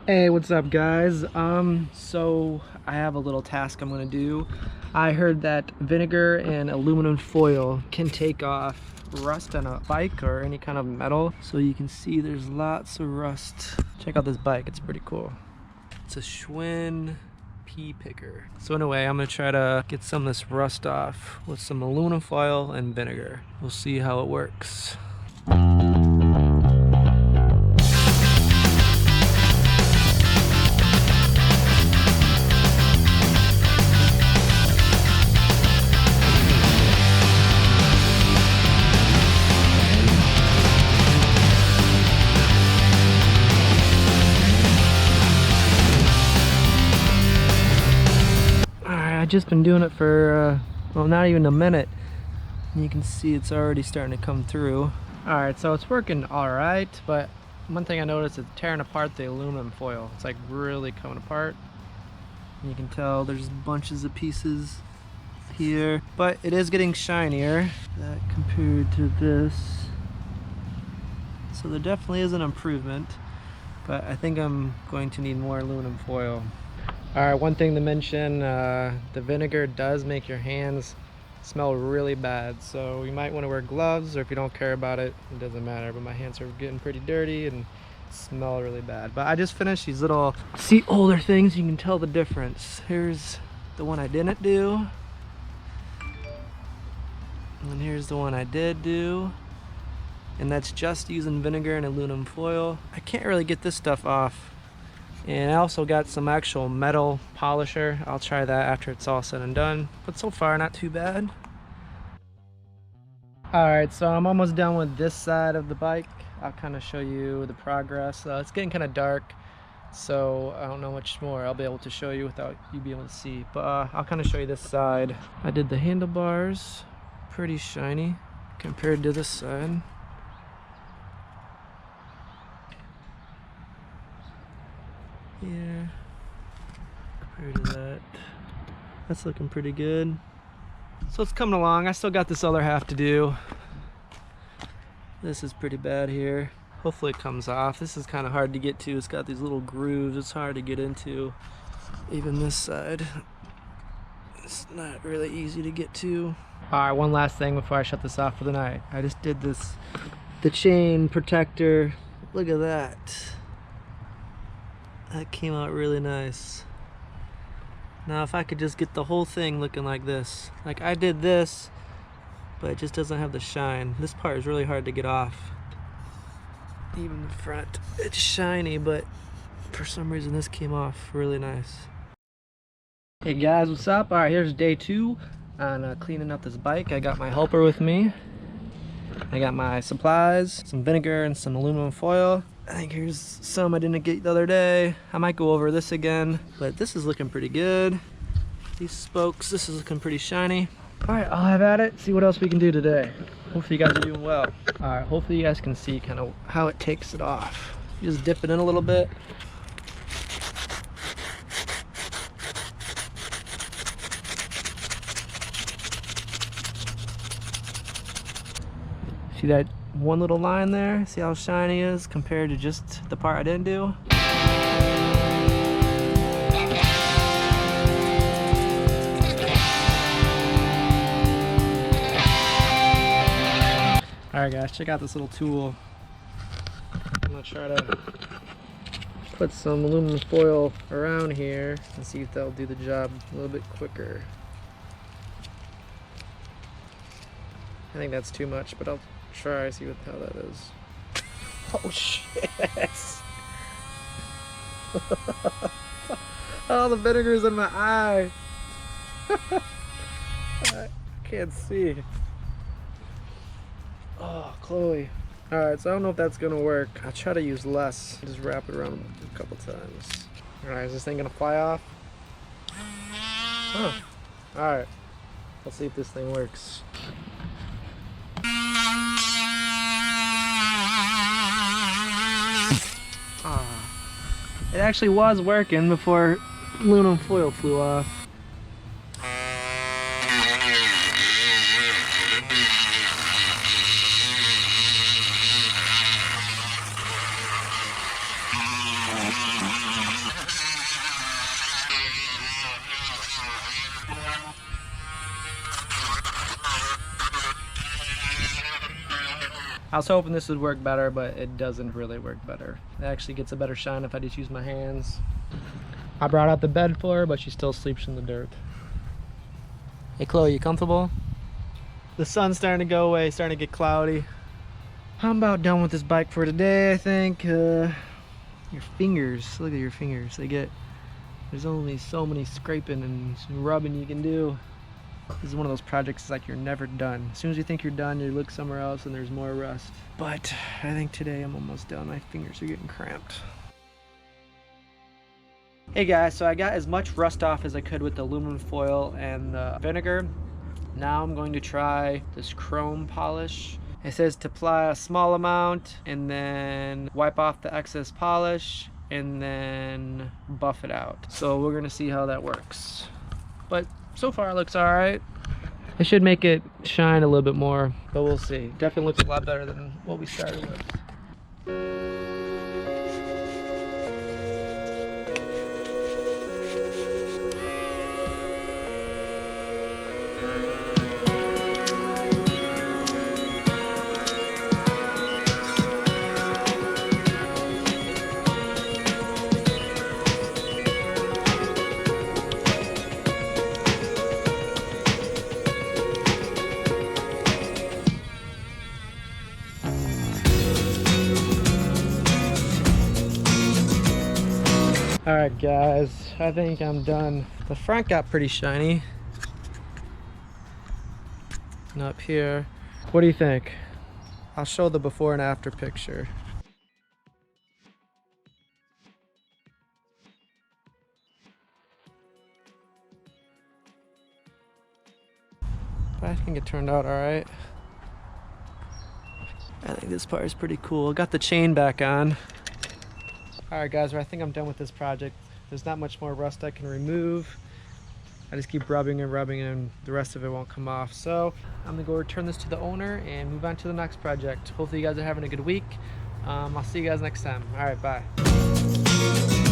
Hey, what's up guys? So I have a little task I'm gonna do. I heard that vinegar and aluminum foil can take off rust on a bike or any kind of metal. So you can see there's lots of rust. Check out this bike, it's pretty cool. It's a Schwinn Pea Picker. So anyway, I'm gonna try to get some of this rust off with some aluminum foil and vinegar. We'll see how it works. I've just been doing it for, well, not even a minute. And you can see it's already starting to come through. Alright, so it's working alright, but one thing I noticed is tearing apart the aluminum foil. It's like really coming apart. And you can tell there's bunches of pieces here, but it is getting shinier compared to this. So there definitely is an improvement, but I think I'm going to need more aluminum foil. Alright, one thing to mention, the vinegar does make your hands smell really bad, so you might want to wear gloves, or if you don't care about it, it doesn't matter, but my hands are getting pretty dirty and smell really bad. But I just finished these little, see, older things, you can tell the difference. Here's the one I didn't do, and here's the one I did do, and that's just using vinegar and aluminum foil. I can't really get this stuff off. And I also got some actual metal polisher. I'll try that after it's all said and done. But so far, not too bad. Alright, so I'm almost done with this side of the bike. I'll kind of show you the progress. It's getting kind of dark, so I don't know much more I'll be able to show you without you being able to see. But I'll kind of show you this side. I did the handlebars, pretty shiny compared to this side. Here compared to that, that's looking pretty good. So it's coming along. I still got this other half to do. This is pretty bad here. Hopefully it comes off. This is kind of hard to get to. It's got these little grooves. It's hard to get into. Even this side, it's not really easy to get to. Alright, one last thing before I shut this off for the night. I just did the chain protector. Look at that. That came out really nice. Now if I could just get the whole thing looking like this. Like I did this, but it just doesn't have the shine. This part is really hard to get off. Even the front, it's shiny, but for some reason this came off really nice. Hey guys, what's up? Alright, here's day 2 on cleaning up this bike. I got my helper with me. I got my supplies, some vinegar and some aluminum foil. I think here's some I didn't get the other day. I might go over this again, but this is looking pretty good. These spokes, this is looking pretty shiny. All right, I'll have at it, see what else we can do today. Hopefully you guys are doing well. All right, hopefully you guys can see kind of how it takes it off. You just dip it in a little bit. See that one little line there? See how shiny it is compared to just the part I didn't do? Alright guys, check out this little tool. I'm gonna try to put some aluminum foil around here and see if that'll do the job a little bit quicker. I think that's too much, but I'll try, see how that is. Oh shit! Oh, the vinegar's in my eye. I can't see. Oh, Chloe. Alright, so I don't know if that's gonna work. I'll try to use less. Just wrap it around a couple times. Alright, is this thing gonna fly off? Huh. Alright. Let's see if this thing works. It actually was working before aluminum foil flew off. I was hoping this would work better, but it doesn't really work better. It actually gets a better shine if I just use my hands. I brought out the bed for her, but she still sleeps in the dirt. Hey Chloe, you comfortable? The sun's starting to go away, starting to get cloudy. I'm about done with this bike for today, I think. Your fingers, look at your fingers. There's only so many scraping and rubbing you can do. This is one of those projects, it's like you're never done. As soon as you think you're done, you look somewhere else and there's more rust. But I think today I'm almost done. My fingers are getting cramped. Hey guys, so I got as much rust off as I could with the aluminum foil and the vinegar. Now I'm going to try this chrome polish. It says to apply a small amount and then wipe off the excess polish and then buff it out. So we're gonna see how that works. But so far it looks all right. I should make it shine a little bit more, but we'll see. Definitely looks a lot better than what we started with. Alright guys, I think I'm done. The front got pretty shiny. And up here. What do you think? I'll show the before and after picture. But I think it turned out alright. I think this part is pretty cool. Got the chain back on. Alright guys, I think I'm done with this project. There's not much more rust I can remove. I just keep rubbing and the rest of it won't come off. So I'm gonna go return this to the owner and move on to the next project. Hopefully you guys are having a good week. I'll see you guys next time. Alright, bye.